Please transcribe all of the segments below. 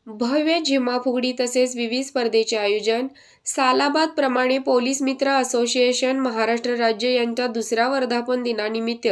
भव्य झिम्मा फुगडी तसेच विविध स्पर्धेचे आयोजन. सालाबाद प्रमाणे पोलीस मित्र असोसिएशन महाराष्ट्र राज्य यांच्या दुसऱ्या वर्धापन दिनानिमित्त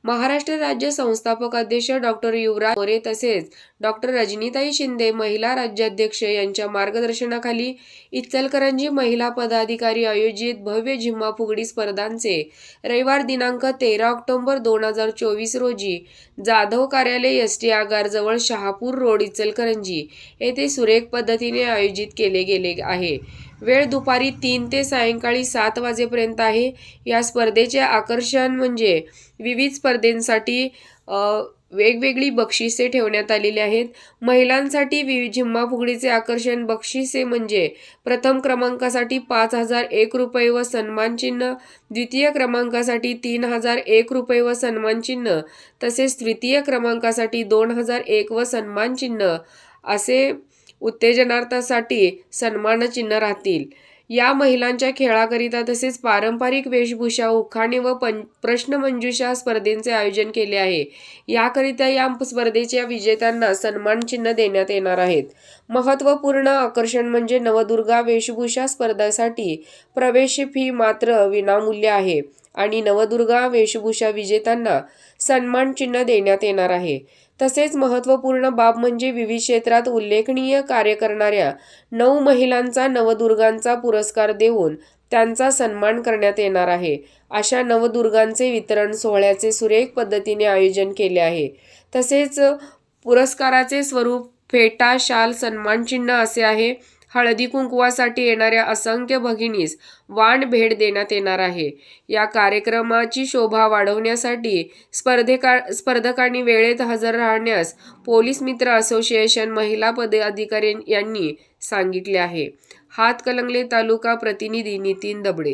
महाराष्ट्र राज्य संस्थापक अध्यक्ष डॉक्टर युवराज मोरे तसेच डॉक्टर रजनीताई शिंदे महिला राज्याध्यक्ष यांच्या मार्गदर्शनाखाली इचलकरंजी महिला पदाधिकारी आयोजित भव्य झिम्मा फुगडी स्पर्धांचे रविवार दिनांक 13 ऑक्टोबर 2024 रोजी जाधव कार्यालय एसटी आगारजवळ शहापूर रोड इचलकरंजी येथे सुरेख पद्धतीने आयोजित केले गेले आहे. वेळ दुपारी 3 ते सायंकाळी 7 वाजेपर्यंत आहे. या स्पर्धेचे आकर्षण म्हणजे विविध स्पर्धेसाठी वेगवेगळी बक्षिसे ठेवण्यात आलेली आहेत. महिलांसाठी झिम्मा फुगडीचे आकर्षण बक्षिसे म्हणजे प्रथम क्रमांकासाठी 5,001 रुपये व सन्मानचिन्ह, द्वितीय क्रमांकासाठी 3,001 रुपये व सन्मानचिन्ह तसेच तृतीय क्रमांकासाठी 2,001 व सन्मानचिन्ह असे उत्तेजनार्थासाठी सन्मानचिन्ह राहतील. या महिलांच्या खेळाकरिता तसेच पारंपरिक वेशभूषा, उखाणे व प्रश्नमंजुषा स्पर्धेचे आयोजन केले आहे. याकरिता या स्पर्धेच्या विजेत्यांना सन्मानचिन्ह देण्यात येणार आहेत. महत्त्वपूर्ण आकर्षण म्हणजे नवदुर्गा वेशभूषा स्पर्धेसाठी प्रवेश फी मात्र विनामूल्य आहे आणि नवदुर्गा वेशभूषा विजेत्यांना सन्मानचिन्ह देण्यात येणार आहे. तसेच महत्त्वपूर्ण बाब म्हणजे विविध क्षेत्रात उल्लेखनीय कार्य करणाऱ्या 9 महिलांचा नवदुर्गांचा पुरस्कार देऊन त्यांचा सन्मान करण्यात येणार आहे. अशा नवदुर्गांचे वितरण सोहळ्याचे सुरेख पद्धतीने आयोजन केले आहे. तसेच पुरस्काराचे स्वरूप फेटा, शाल, सन्मानचिन्ह असे आहे. हळदी कुंकवासाठी येणाऱ्या असंख्य भगिनीस वाण भेट देण्यात येणार आहे. या कार्यक्रमाची शोभा वाढवण्यासाठी स्पर्धकांनी वेळेत हजर राहण्यास पोलीस मित्र असोसिएशन महिला पदाधिकारी यांनी सांगितले आहे. हातकणंगले तालुका प्रतिनिधी नितीन दबडे.